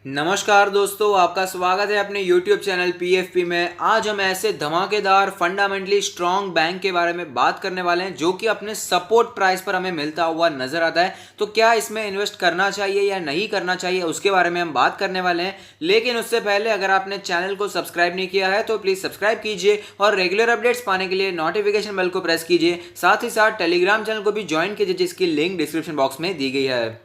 नमस्कार दोस्तों, आपका स्वागत है अपने YouTube चैनल PFP में। आज हम ऐसे धमाकेदार फंडामेंटली स्ट्रॉन्ग बैंक के बारे में बात करने वाले हैं जो कि अपने सपोर्ट प्राइस पर हमें मिलता हुआ नजर आता है। तो क्या इसमें इन्वेस्ट करना चाहिए या नहीं करना चाहिए, उसके बारे में हम बात करने वाले हैं। लेकिन उससे पहले अगर आपने चैनल को सब्सक्राइब नहीं किया है तो प्लीज़ सब्सक्राइब कीजिए और रेगुलर अपडेट्स पाने के लिए नोटिफिकेशन बेल को प्रेस कीजिए। साथ ही साथ टेलीग्राम चैनल को भी ज्वाइन कीजिए जिसकी लिंक डिस्क्रिप्शन बॉक्स में दी गई है।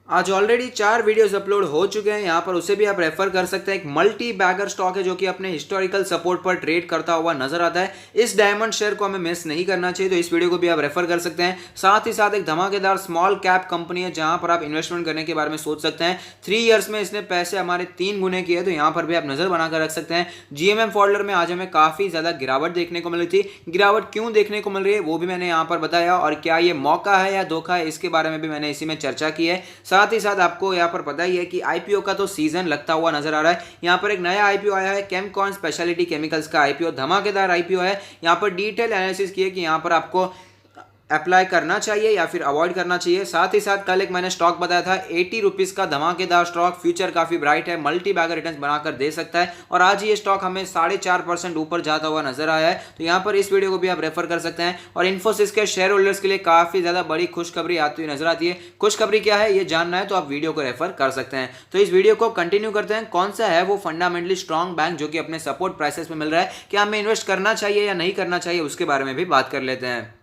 आज ऑलरेडी 4 वीडियोस अपलोड हो चुके हैं, यहाँ पर उसे भी आप रेफर कर सकते हैं। एक मल्टी बैगर स्टॉक है जो कि अपने हिस्टोरिकल सपोर्ट पर ट्रेड करता हुआ नजर आता है। इस डायमंड शेयर को हमें मिस नहीं करना चाहिए, तो इस वीडियो को भी आप रेफर कर सकते हैं। साथ ही साथ एक धमाकेदार स्मॉल कैप कंपनी है जहां पर आप इन्वेस्टमेंट करने के बारे में सोच सकते हैं। 3 ईयर्स में इसने पैसे हमारे 3 गुने किए, तो यहाँ पर भी आप नजर बनाकर रख सकते हैं। GMM फोल्डर में आज हमें काफी ज्यादा गिरावट देखने को मिली थी। गिरावट क्यों देखने को मिल रही है वो भी मैंने यहाँ पर बताया, और क्या ये मौका है या धोखा है इसके बारे में भी मैंने इसी में चर्चा की है। साथ ही साथ आपको यहाँ पर पता ही है कि आईपीओ का तो सीजन लगता हुआ नजर आ रहा है। यहाँ पर एक नया आईपीओ आया है, केमकॉन स्पेशलिटी केमिकल्स का आईपीओ, धमाकेदार आईपीओ है। यहाँ पर डिटेल एनालिसिस किए कि यहाँ पर आपको अप्लाई करना चाहिए या फिर अवॉइड करना चाहिए। साथ ही साथ कल एक मैंने स्टॉक बताया था 80 रुपीज़ का धमाकेदार स्टॉक, फ्यूचर काफ़ी ब्राइट है, मल्टी बैगर रिटर्न्स बनाकर दे सकता है, और आज ये स्टॉक हमें 4.5% ऊपर जाता हुआ नजर आया है। तो यहाँ पर इस वीडियो को भी आप रेफर कर सकते हैं। और इन्फोसिस के शेयर होल्डर्स के लिए काफ़ी ज़्यादा बड़ी खुशखबरी आती हुई नजर आती है। खुशखबरी क्या है ये जानना है तो आप वीडियो को रेफर कर सकते हैं। तो इस वीडियो को कंटिन्यू करते हैं। कौन सा है वो फंडामेंटली स्ट्रॉन्ग बैंक जो कि अपने सपोर्ट प्राइसेस में मिल रहा है, क्या हमें इन्वेस्ट करना चाहिए या नहीं करना चाहिए, उसके बारे में भी बात कर लेते हैं।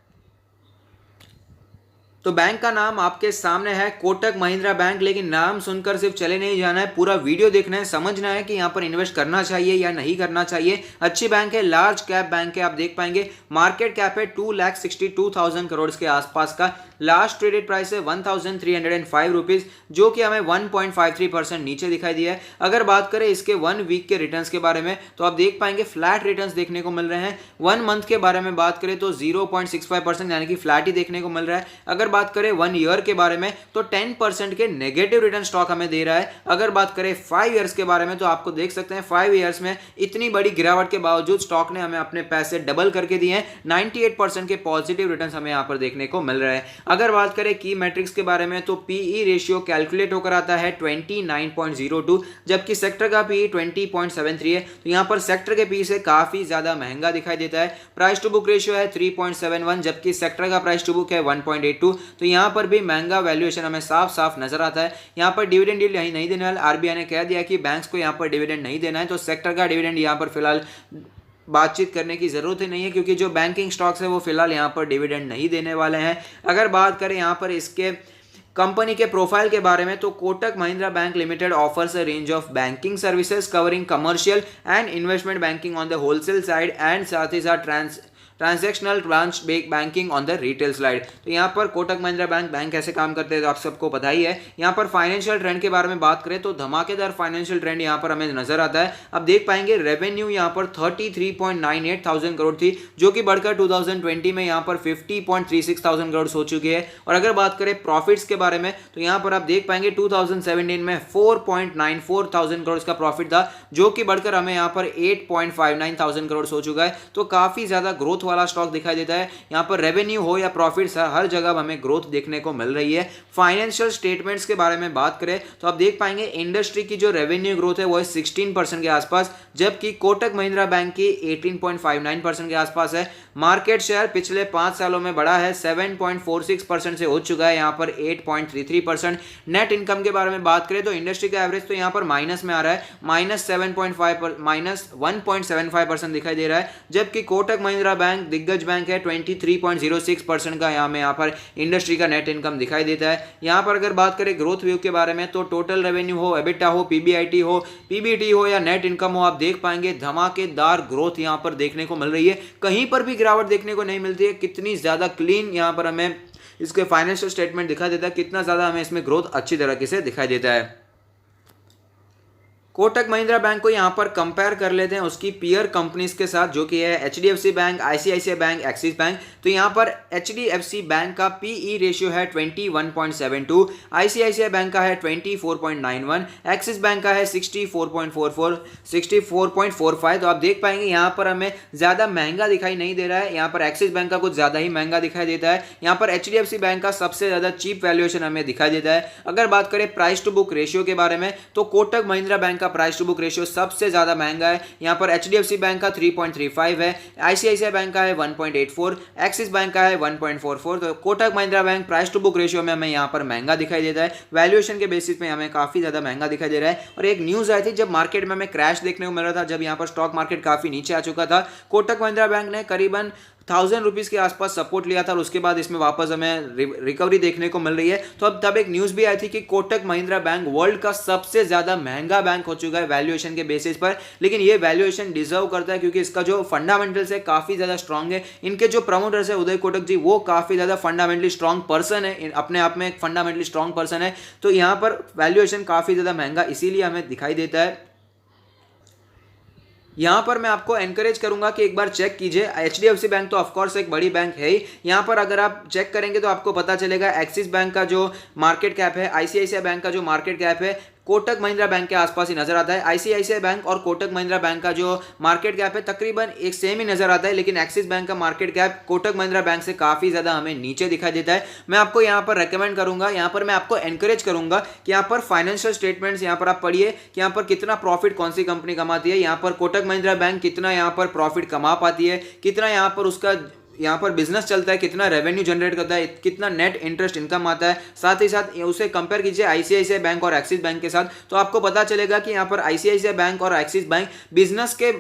तो बैंक का नाम आपके सामने है, कोटक महिंद्रा बैंक। लेकिन नाम सुनकर सिर्फ चले नहीं जाना है, पूरा वीडियो देखना है, समझना है कि यहाँ पर इन्वेस्ट करना चाहिए या नहीं करना चाहिए। अच्छी बैंक है, लार्ज कैप बैंक है। आप देख पाएंगे मार्केट कैप है 2,62,000 करोड़ के आसपास का। लास्ट ट्रेडेड प्राइस है 1,305 रुपीज़, जो कि हमें 1.53% नीचे दिखाई दिया है। अगर बात करें इसके 1 वीक के रिटर्न्स के बारे में तो आप देख पाएंगे फ्लैट रिटर्न्स देखने को मिल रहे हैं। 1 मंथ के बारे में बात करें तो 0.65% यानी कि फ्लैट ही देखने को मिल रहा है। अगर बात करें 1 ईयर के बारे में तो 10% के नेगेटिव रिटर्न स्टॉक हमें दे रहा है। अगर बात करें 5 ईयर्स के बारे में तो आपको देख सकते हैं 5 ईयर्स में इतनी बड़ी गिरावट के बावजूद स्टॉक ने हमें अपने पैसे डबल करके दिए हैं। 98% के पॉजिटिव रिटर्न्स हमें यहां पर देखने को मिल रहा है। अगर बात करें की मैट्रिक्स के बारे में तो पीई रेशियो कैलकुलेट होकर आता है 29.02, जबकि सेक्टर का पीई 20.73 है। तो यहां पर सेक्टर के पीई से काफी ज्यादा महंगा दिखाई देता है। प्राइस टू बुक रेशियो है 3.71, जबकि सेक्टर का प्राइस टू बुक है 1.82। तो यहां पर भी महंगा वैल्यूएशन हमें साफ साफ नजर आता है। यहां पर डिविडेंड यील्ड नहीं देने वाला, आरबीआई ने कह दिया कि बैंक्स को यहां पर डिविडेंड नहीं देना है, तो सेक्टर का डिविडेंड यहां पर फिलहाल बातचीत करने की जरूरत ही नहीं है, क्योंकि जो बैंकिंग स्टॉक्स है वो फिलहाल यहाँ पर डिविडेंड नहीं देने वाले हैं। अगर बात करें यहाँ पर इसके कंपनी के प्रोफाइल के बारे में तो Kotak Mahindra bank limited offers a range of banking services covering commercial and investment banking on the wholesale side and साथ ही साथ transactional branch banking on the retail side. तो यहाँ पर कोटक महिंद्रा बैंक कैसे काम करते हैं तो आप सबको पता ही है। यहाँ पर फाइनेंशियल ट्रेंड के बारे में बात करें तो धमाकेदार फाइनेंशियल ट्रेंड यहाँ पर हमें नजर आता है। अब देख पाएंगे रेवेन्यू यहाँ पर 33.98,000 करोड़ थी, जो कि बढ़कर 2020 में यहाँ पर 50.36,000 करोड़ हो चुकी है। और अगर बात करें प्रॉफिट्स के बारे में तो यहाँ पर आप देख पाएंगे 2017 में 4.94,000 करोड़ का प्रॉफिट था, जो कि बढ़कर हमें यहाँ पर 8.59,000 करोड़ हो चुका है। तो काफी ज्यादा ग्रोथ वाला स्टॉक दिखाई देता है। यहां पर रेवेन्यू हो या प्रॉफिट्स, हर जगह हमें ग्रोथ देखने को मिल रही है। फाइनेंशियल स्टेटमेंट्स के बारे में बात करें तो आप देख पाएंगे इंडस्ट्री की जो रेवेन्यू ग्रोथ है वो है 16% के आसपास, जबकि कोटक महिंद्रा बैंक की 18.59% के आसपास है। मार्केट शेयर पिछले 5 सालों में बढ़ा है, 7.46% से हो चुका है यहाँ पर 8.33%। नेट इनकम के बारे में बात करें तो इंडस्ट्री का एवरेज तो यहाँ पर माइनस में आ रहा है, -1.75% दिखाई दे रहा है, जबकि कोटक महिंद्रा बैंक दिग्गज बैंक है 23.06% का यहाँ पर इंडस्ट्री का नेट इनकम दिखाई देता है। यहाँ पर अगर बात करें ग्रोथ व्यू के बारे में तो टोटल रेवेन्यू हो, एबिटा हो, पीबीआईटी हो, पीबीटी हो या नेट इनकम हो, आप देख पाएंगे धमाकेदार ग्रोथ यहाँ पर देखने को मिल रही है। कहीं पर भी गिरावट देखने को नहीं मिलती है। कितनी ज्यादा क्लीन यहाँ पर हमें इसके फाइनेंशियल स्टेटमेंट दिखाई देता है, कितना ज्यादा हमें इसमें ग्रोथ अच्छी तरीके से दिखाई देता है। कोटक महिंद्रा बैंक को यहाँ पर कंपेयर कर लेते हैं उसकी पीयर कंपनीज के साथ, जो कि है HDFC bank, ICICI bank, axis bank. तो यहाँ पर एचडीएफसी बैंक का पीई रेशियो है 21.72, आईसीआईसीआई बैंक का है 24.91, एक्सिस बैंक का है 64.44, 64.45। तो आप देख पाएंगे यहाँ पर हमें ज़्यादा महंगा दिखाई नहीं दे रहा है, यहाँ पर एक्सिस बैंक का कुछ ज़्यादा ही महंगा दिखाई देता है, यहाँ पर एचडीएफसी बैंक का सबसे ज़्यादा चीप वैल्यूएशन हमें दिखाई देता है। अगर बात करें प्राइस टू बुक रेशियो के बारे में, तो कोटक महिंद्रा बैंक का प्राइस टू बुक रेशियो सबसे ज्यादा महंगा है। यहां पर एचडीएफसी बैंक का 3.35 है, आईसीआईसीआई बैंक का है 1.84, एक्सिस बैंक का है 1.44। तो Kotak Mahindra bank price to book ratio में हमें यहां पर महंगा दिखाई देता है, वैल्यूएशन के बेसिस पे हमें काफी ज्यादा महंगा दिखाई दे रहा है। और एक न्यूज आई थी जब मार्केट में हमें क्रैश देखने को मिल रहा था, जब यहां पर स्टॉक मार्केट काफी नीचे आ चुका था, कोटक महिंद्रा बैंक ने करीबन 1000 रुपीज के आसपास सपोर्ट लिया था और उसके बाद इसमें वापस हमें रिकवरी देखने को मिल रही है। तो अब तब एक न्यूज भी आई थी कि कोटक महिंद्रा बैंक वर्ल्ड का सबसे ज्यादा महंगा बैंक हो चुका है वैल्यूएशन के बेसिस पर, लेकिन ये वैल्यूएशन डिजर्व करता है क्योंकि इसका जो फंडामेंटल्स है काफी ज्यादा स्ट्रांग है। इनके जो प्रमोटर्स है उदय कोटक जी, वो काफी ज्यादा फंडामेंटली स्ट्रांग पर्सन है, अपने आप में एक फंडामेंटली स्ट्रांग पर्सन है। तो यहाँ पर वैल्यूएशन काफी ज्यादा महंगा इसीलिए हमें दिखाई देता है। यहाँ पर मैं आपको एनकरेज करूंगा कि एक बार चेक कीजिए, एचडीएफसी बैंक तो ऑफकोर्स एक बड़ी बैंक है ही, यहाँ पर अगर आप चेक करेंगे तो आपको पता चलेगा एक्सिस बैंक का जो मार्केट कैप है, आईसीआईसीआई बैंक का जो मार्केट कैप है, कोटक महिंद्रा बैंक के आसपास ही नजर आता है। आईसीआईसीआई बैंक और कोटक महिंद्रा बैंक का जो मार्केट कैप है तकरीबन एक सेम ही नजर आता है, लेकिन एक्सिस बैंक का market cap Kotak Mahindra bank से काफी ज्यादा हमें नीचे दिखाई देता है। मैं आपको यहाँ पर रेकमेंड करूंगा, यहाँ पर मैं आपको एनकरेज करूंगा कि यहाँ पर फाइनेंशियल स्टेटमेंट्स यहाँ पर आप पढ़िए कि यहाँ पर कितना प्रॉफिट कौन सी कंपनी कमाती है, यहाँ पर कोटक महिंद्रा बैंक कितना यहाँ पर प्रॉफिट कमा पाती है, कितना यहाँ पर उसका यहाँ पर बिजनेस चलता है, कितना रेवेन्यू जनरेट करता है, कितना नेट इंटरेस्ट इनकम आता है। साथ ही साथ उसे कंपेयर कीजिए आईसीआईसीआई बैंक और एक्सिस बैंक के साथ, तो आपको पता चलेगा कि यहाँ पर आईसीआईसीआई बैंक और एक्सिस बैंक बिजनेस के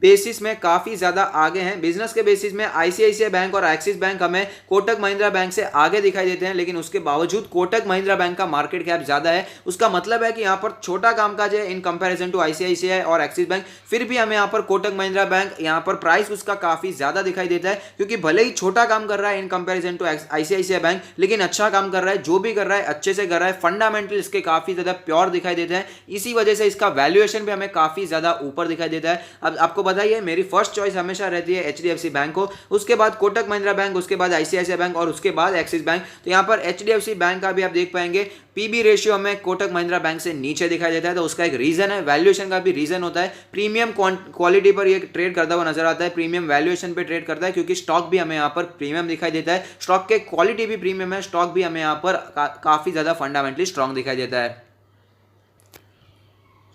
बेसिस में काफी ज्यादा आगे हैं। बिजनेस के बेसिस में आईसीआईसीआई बैंक और एक्सिस बैंक हमें कोटक महिंद्रा बैंक से आगे दिखाई देते हैं, लेकिन उसके बावजूद कोटक महिंद्रा बैंक का मार्केट कैप ज्यादा है। उसका मतलब है कि यहाँ पर छोटा कामकाज है इन कंपैरिजन टू आईसीआईसीआई और एक्सिस बैंक, फिर भी हमें यहाँ पर कोटक महिंद्रा बैंक यहाँ पर प्राइस उसका काफी ज्यादा दिखाई देता है, क्योंकि भले ही छोटा काम कर रहा है in comparison to ICICI bank, लेकिन अच्छा काम कर रहा है, जो भी कर रहा है अच्छे से कर रहा है, फंडामेंटल इसके काफी ज्यादा प्योर दिखाई देते हैं। इसी वजह से इसका वैल्यूएशन भी हमें काफी ज्यादा ऊपर दिखाई देता है। अब आपको बताइए, मेरी फर्स्ट चॉइस हमेशा रहती है एचडीएफसी बैंक को, उसके बाद कोटक महिंद्रा बैंक, उसके बाद आईसीआईसीआई बैंक और उसके बाद एक्सिस बैंक। तो यहाँ पर एचडीएफसी बैंक का भी आप देख पाएंगे पीबी रेशियो हमें कोटक महिंद्रा बैंक से नीचे दिखाई देता है। तो उसका एक रीजन है, वैल्यूएशन का भी रीजन होता है। प्रीमियम क्वालिटी पर ये ट्रेड करता हुआ नजर आता है, प्रीमियम वैल्यूएशन पे ट्रेड करता है, क्योंकि स्टॉक भी हमें यहाँ पर प्रीमियम दिखाई देता है, स्टॉक के क्वालिटी भी प्रीमियम है, स्टॉक भी हमें यहाँ पर काफी ज्यादा फंडामेंटली स्ट्रॉन्ग दिखाई देता है।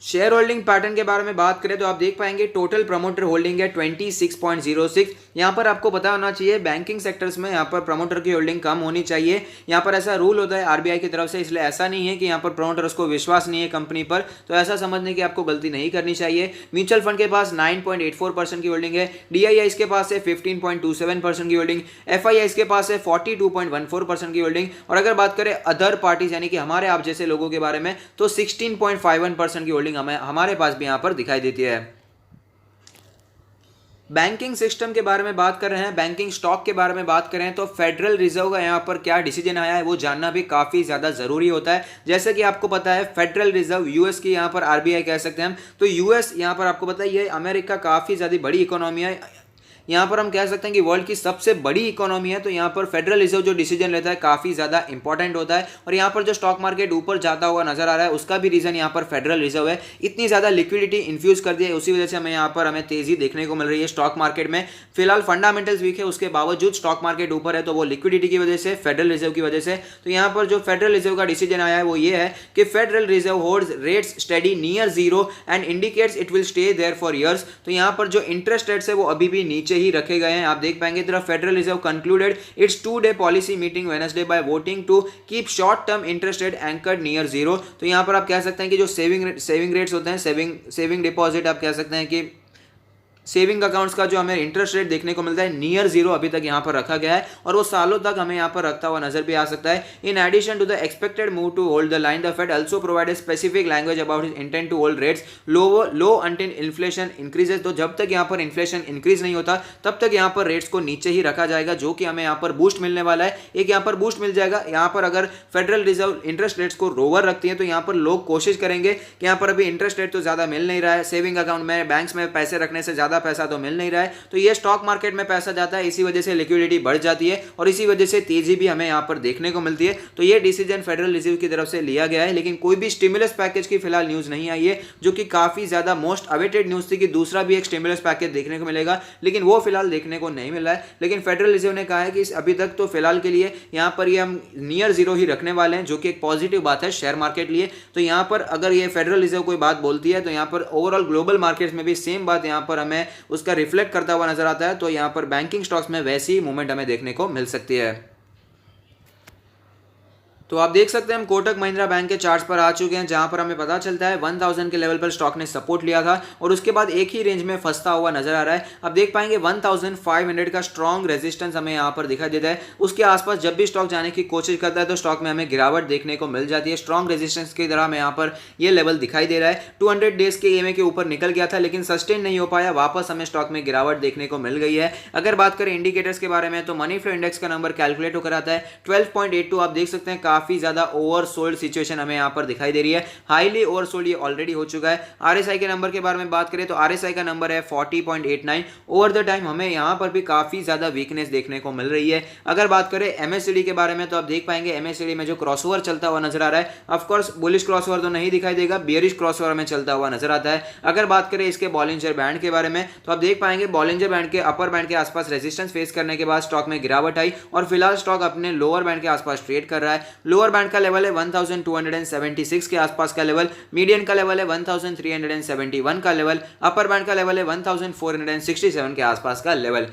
शेयर होल्डिंग पैटर्न के बारे में बात करें तो आप देख पाएंगे टोटल प्रमोटर होल्डिंग है 26.06। यहाँ पर आपको पता होना चाहिए बैंकिंग सेक्टर्स में यहाँ पर प्रमोटर की होल्डिंग कम होनी चाहिए, यहाँ पर ऐसा रूल होता है आरबीआई की तरफ से, इसलिए ऐसा नहीं है कि यहाँ पर प्रमोटर्स को विश्वास नहीं है कंपनी पर, तो ऐसा समझने की आपको गलती नहीं करनी चाहिए। म्यूचुअल फंड के पास 9.84% की होल्डिंग है, डीआईआई के पास है 15.27% की होल्डिंग, एफआईआई के पास है 42.14% की होल्डिंग, और अगर बात करें अदर पार्टीज यानी कि हमारे आप जैसे लोगों के बारे में तो 16.51% की होल्डिंग हमारे पास भी यहां पर दिखाई देती है। बैंकिंग सिस्टम के बारे में बात कर रहे हैं, बैंकिंग स्टॉक के बारे में बात करें तो फेडरल रिजर्व का यहाँ पर क्या डिसीजन आया है वो जानना भी काफी ज्यादा जरूरी होता है। जैसे कि आपको पता है फेडरल रिजर्व यूएस की यहाँ पर आरबीआई कह सकते हैं हम, तो यूएस यहाँ पर आपको पता है ये अमेरिका काफी ज्यादा बड़ी इकोनॉमी है, यहाँ पर हम कह सकते हैं कि वर्ल्ड की सबसे बड़ी इकोनॉमी है। तो यहाँ पर फेडरल रिजर्व जो डिसीजन लेता है काफी ज्यादा इंपॉर्टेंट होता है, और यहाँ पर जो स्टॉक मार्केट ऊपर जाता हुआ नजर आ रहा है उसका भी रीजन यहाँ पर फेडरल रिजर्व है। इतनी ज्यादा लिक्विडिटी इन्फ्यूज कर दी है, उसी वजह से हमें यहाँ पर हमें तेजी देखने को मिल रही है स्टॉक मार्केट में। फिलहाल फंडामेंटल्स वीक है, उसके बावजूद स्टॉक मार्केट ऊपर है, तो वो लिक्विडिटी की वजह से, फेडरल रिजर्व की वजह से। तो यहाँ पर जो फेडरल रिजर्व का डिसीजन आया है वो ये है कि federal reserve holds rates steady near zero and indicates it will stay there for years. तो यहाँ पर जो इंटरेस्ट रेट्स है वो अभी भी नीचे ही रखे गए हैं। आप देख पाएंगे तरह federal reserve concluded its 2-day policy meeting Wednesday by voting to keep short term interest rate anchored near zero. तो यहां पर आप कह सकते हैं कि जो सेविंग रेट्स होते हैं, सेविंग डिपॉजिट आप कह सकते हैं कि सेविंग अकाउंट्स का जो हमें इंटरेस्ट रेट देखने को मिलता है नियर जीरो अभी तक यहाँ पर रखा गया है और वो सालों तक हमें यहाँ पर रखता हुआ नजर भी आ सकता है। In addition to the expected move to hold the line, the fed also provide specific language about his intent to hold rates low until inflation increases. तो जब तक यहाँ पर इन्फ्लेशन इंक्रीज नहीं होता तब तक यहाँ पर रेट्स को नीचे ही रखा जाएगा, जो कि हमें यहाँ पर बूस्ट मिलने वाला है। एक यहाँ पर बूस्ट मिल जाएगा। यहाँ पर अगर फेडरल रिजर्व इंटरेस्ट रेट्स को लोअर रखती है तो यहाँ पर लोग कोशिश करेंगे कि यहाँ पर अभी इंटरेस्ट रेट तो ज्यादा मिल नहीं रहा है, सेविंग अकाउंट में बैंक्स में पैसे रखने से ज्यादा पैसा तो मिल नहीं रहा है, तो ये स्टॉक मार्केट में पैसा जाता है, इसी वजह से लिक्विडिटी बढ़ जाती है और इसी वजह से तेजी भी हमें यहाँ पर देखने को मिलती है। तो ये डिसीजन फेडरल रिजर्व की तरफ से लिया गया है, लेकिन कोई भी स्टिमुलस पैकेज की फिलहाल न्यूज नहीं आई है, जो कि काफी ज्यादा मोस्ट अवेटेड न्यूज थी कि दूसरा भी एक स्टिमुलस पैकेज देखने को मिलेगा, लेकिन वो फिलहाल देखने को नहीं मिला है। लेकिन फेडरल रिजर्व ने कहा है कि अभी तक तो फिलहाल के लिए यहाँ पर ये हम नियर जीरो ही रखने वाले हैं, जो कि एक पॉजिटिव बात है शेयर मार्केट लिए। तो यहाँ पर अगर ये फेडरल रिजर्व कोई बात बोलती है तो यहाँ पर ओवरऑल ग्लोबल मार्केट्स में भी सेम बात यहाँ पर हमें उसका रिफ्लेक्ट करता हुआ नजर आता है। तो यहाँ पर बैंकिंग स्टॉक्स में वैसी ही मूवमेंट हमें देखने को मिल सकती है। तो आप देख सकते हैं हम कोटक महिंद्रा बैंक के चार्ट्स पर आ चुके हैं, जहां पर हमें पता चलता है 1000 के लेवल पर स्टॉक ने सपोर्ट लिया था और उसके बाद एक ही रेंज में फंसता हुआ नजर आ रहा है। अब देख पाएंगे 1500 का स्ट्रॉन्ग रेजिस्टेंस हमें यहां पर दिखाई देता है। उसके आसपास जब भी स्टॉक जाने की कोशिश करता है तो स्टॉक में हमें गिरावट देखने को मिल जाती है। स्ट्रॉन्ग रेजिस्टेंस की तरह हमें यहाँ पर यह लेवल दिखाई दे रहा है। 200 डेज के ईएमए के ऊपर निकल गया था, लेकिन सस्टेन नहीं हो पाया, वापस हमें स्टॉक में गिरावट देखने को मिल गई है। अगर बात करें इंडिकेटर्स के बारे में तो मनी फ्लो इंडेक्स का नंबर कैलकुलेट होकर आता है 12.82। आप देख सकते हैं काफी ज्यादा ओवरसोल्ड सिचुएशन हमें यहां पर दिखाई दे रही है, हाईली ओवरसोल्ड ये ऑलरेडी हो चुका है। आरएसआई के नंबर के बारे में बात करें तो आरएसआई का नंबर है 40.89। ओवर द टाइम हमें यहां पर भी काफी ज्यादा वीकनेस देखने को मिल रही है। अगर बात करें एमएससीडी के बारे में तो आप देख पाएंगे एमएससीडी में जो क्रॉसओवर चलता हुआ नजर आ रहा है, ऑफ कोर्स बुलिश क्रॉसओवर तो नहीं दिखाई देगा, बियरिश क्रॉसओवर में चलता हुआ नजर आता है। अगर बात करें इसके बॉलिंजर बैंड के बारे में तो आप देख पाएंगे बॉलिंजर बैंड के अपर बैंड के आसपास रेजिस्टेंस फेस करने के बाद स्टॉक में गिरावट आई और फिलहाल स्टॉक अपने लोअर बैंड के आसपास ट्रेड कर रहा है। लोअर बैंड का लेवल है 1276 के आसपास का लेवल, मीडियन का लेवल है 1371 का लेवल, अपर बैंड का लेवल है 1467 के आसपास का लेवल।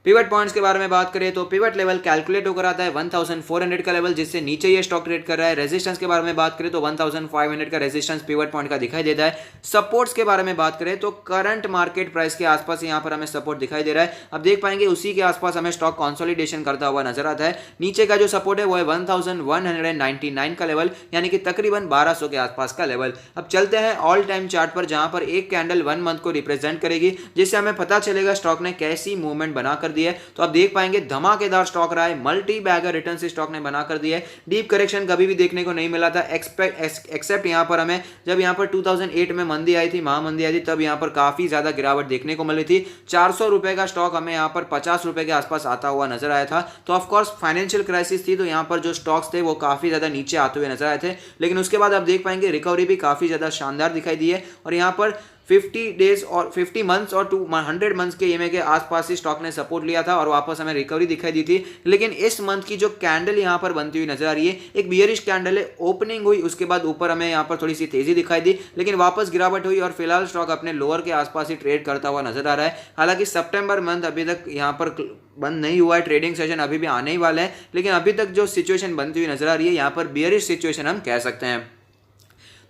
पिवट पॉइंट्स के बारे में बात करें तो पिवट लेवल कैलकुलेट होकर आता है 1400 का लेवल, जिससे नीचे ये स्टॉक ट्रेड कर रहा है। रेजिस्टेंस के बारे में बात करें तो 1500 का रेजिस्टेंस पिवट पॉइंट का दिखाई देता है। सपोर्ट्स के बारे में बात करें तो करंट मार्केट प्राइस के आसपास यहां पर हमें सपोर्ट दिखाई दे रहा है। अब देख पाएंगे उसी के आसपास हमें स्टॉक कंसोलिडेशन करता हुआ नजर आता है। नीचे का जो सपोर्ट है वो है 1199 का लेवल, यानी कि तकरीबन 1200 के आसपास का लेवल। अब चलते हैं ऑल टाइम चार्ट पर, जहां पर एक कैंडल 1 मंथ को रिप्रेजेंट करेगी, जिससे हमें पता चलेगा स्टॉक ने कैसी मूवमेंट बनाकर दी है। तो आप देख पाएंगे धमाकेदार स्टॉक रहा है, मल्टी बैगर रिटर्न से स्टॉक ने बनाकर दिया है। डीप करेक्शन कभी भी देखने को नहीं मिला था एक्सेप्ट यहां पर हमें जब यहां पर 2008 में मंदी आई थी, महामंदी आई थी, तब यहां पर काफी ज्यादा गिरावट देखने को मिली थी। 400 रुपए का स्टॉक हमें यहां पर 50 रुपए के आसपास आता हुआ नजर आया था। तो ऑफकोर्स फाइनेंशियल क्राइसिस थी, तो यहां पर जो स्टॉक्स थे वो काफी ज्यादा नीचे आते हुए नजर आए थे, लेकिन उसके बाद आप देख पाएंगे रिकवरी भी काफी ज्यादा शानदार दिखाई दी है और यहां पर 50 डेज और 50 मंथ्स और 100 मंथ्स के ईएमए के आसपास ही स्टॉक ने सपोर्ट लिया था और वापस हमें रिकवरी दिखाई दी थी। लेकिन इस मंथ की जो कैंडल यहां पर बनती हुई नजर आ रही है, एक बियरिश कैंडल है, ओपनिंग हुई, उसके बाद ऊपर हमें यहां पर थोड़ी सी तेजी दिखाई दी, लेकिन वापस गिरावट हुई और फिलहाल स्टॉक अपने लोअर के आसपास ही ट्रेड करता हुआ नजर आ रहा है। हालांकि सितंबर मंथ अभी तक यहां पर बंद नहीं हुआ है, ट्रेडिंग सेशन अभी भी आने ही वाला है, लेकिन अभी तक जो सिचुएशन बनती हुई नजर आ रही है यहां पर बियरिश सिचुएशन हम कह सकते हैं।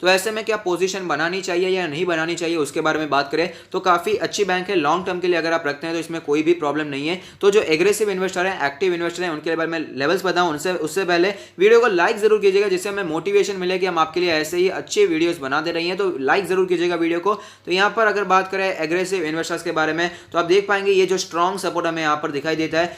तो ऐसे में क्या पोजीशन बनानी चाहिए या नहीं बनानी चाहिए उसके बारे में बात करें तो काफ़ी अच्छी बैंक है, लॉन्ग टर्म के लिए अगर आप रखते हैं तो इसमें कोई भी प्रॉब्लम नहीं है। तो जो एग्रेसिव इन्वेस्टर हैं, एक्टिव इन्वेस्टर हैं, उनके बारे में लेवल्स बताऊं उससे पहले वीडियो को लाइक जरूर कीजिएगा, जिससे हमें मोटिवेशन मिले कि हम आपके लिए ऐसे ही अच्छे वीडियोस बनाते रहिए। तो लाइक जरूर कीजिएगा वीडियो को। तो यहाँ पर अगर बात करें एग्रेसिव इन्वेस्टर्स के बारे में तो आप देख पाएंगे ये जो स्ट्रॉन्ग सपोर्ट हमें यहाँ पर दिखाई देता है,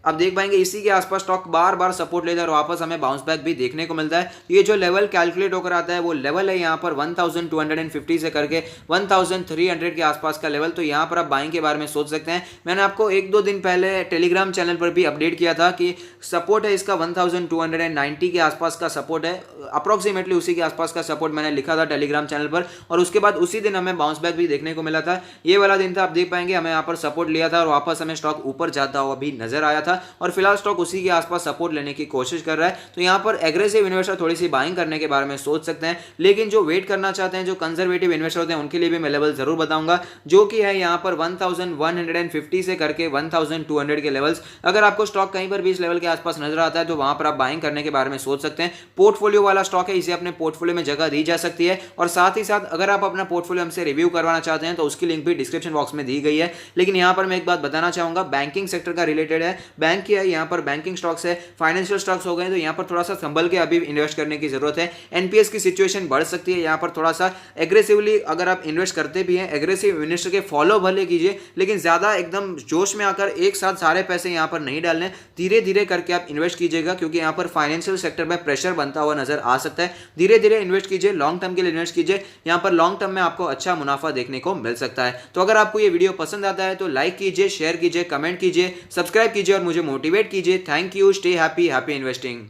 अब देख पाएंगे इसी के आसपास स्टॉक बार बार सपोर्ट लेता है और वापस हमें बाउंस बैक भी देखने को मिलता है। ये जो लेवल कैलकुलेट होकर आता है वो लेवल है यहाँ पर 1250 से करके 1300 के आसपास का लेवल। तो यहाँ पर आप बाइंग के बारे में सोच सकते हैं। मैंने आपको 1-2 दिन पहले टेलीग्राम चैनल पर भी अपडेट किया था कि सपोर्ट है इसका 1290 के आसपास का सपोर्ट है, अप्रोक्सीमेटली उसी के आसपास का सपोर्ट मैंने लिखा था टेलीग्राम चैनल पर और उसके बाद उसी दिन हमें बाउंस बैक भी देखने को मिला था। ये वाला दिन था, आप देख पाएंगे हमें यहाँ पर सपोर्ट लिया था और वापस हमें स्टॉक ऊपर जाता हुआ भी नजर आया था। था और फिलहाल स्टॉक उसी के आसपास सपोर्ट लेने की कोशिश कर रहा है। तो यहाँ पर एग्रेसिव इन्वेस्टर थोड़ी सी बाइंग करने के बारे में सोच सकते हैं, लेकिन जो वेट करना चाहते हैं, जो कंजर्वेटिव इन्वेस्टर होते हैं, उनके लिए भी मैं लेवल जरूर बताऊंगा, जो कि है यहाँ पर 1150 से करके 1200 के लेवल्स। अगर आपको स्टॉक कहीं पर भी इस लेवल के आसपास नजर आता है तो वहां पर आप बाइंग करने के बारे में सोच सकते हैं। पोर्टफोलियो वाला स्टॉक है, इसे अपने पोर्टफोलियो में जगह दी जा सकती है और साथ ही साथ अगर आप अपना पोर्टफोलियो हमसे रिव्यू करवाना चाहते हैं तो उसकी लिंक भी डिस्क्रिप्शन बॉक्स में दी गई है। लेकिन यहां पर मैं एक बात बताना चाहूंगा, बैंकिंग सेक्टर का रिलेटेड है, बैंक की है, यहां पर बैंकिंग स्टॉक्स है, फाइनेंशियल स्टॉक्स हो गए, तो यहां पर थोड़ा सा संभल के अभी इन्वेस्ट करने की जरूरत है। एनपीएस की सिचुएशन बढ़ सकती है, यहां पर थोड़ा सा एग्रेसिवली अगर आप इन्वेस्ट करते भी हैं, एग्रेसिव इन्वेस्टर के फॉलो भले कीजिए, लेकिन ज्यादा एकदम जोश में आकर एक साथ सारे पैसे यहां पर नहीं डालने, धीरे धीरे करके आप इन्वेस्ट कीजिएगा, क्योंकि यहां पर फाइनेंशियल सेक्टर में प्रेशर बनता हुआ नजर आ सकता है। धीरे धीरे इन्वेस्ट कीजिए, लॉन्ग टर्म के लिए इन्वेस्ट कीजिए, यहां पर लॉन्ग टर्म में आपको अच्छा मुनाफा देखने को मिल सकता है। तो अगर आपको ये वीडियो पसंद आता है तो लाइक कीजिए, शेयर कीजिए, कमेंट कीजिए, सब्सक्राइब कीजिए और मुझे मोटिवेट कीजिए। Thank you, stay happy, happy investing.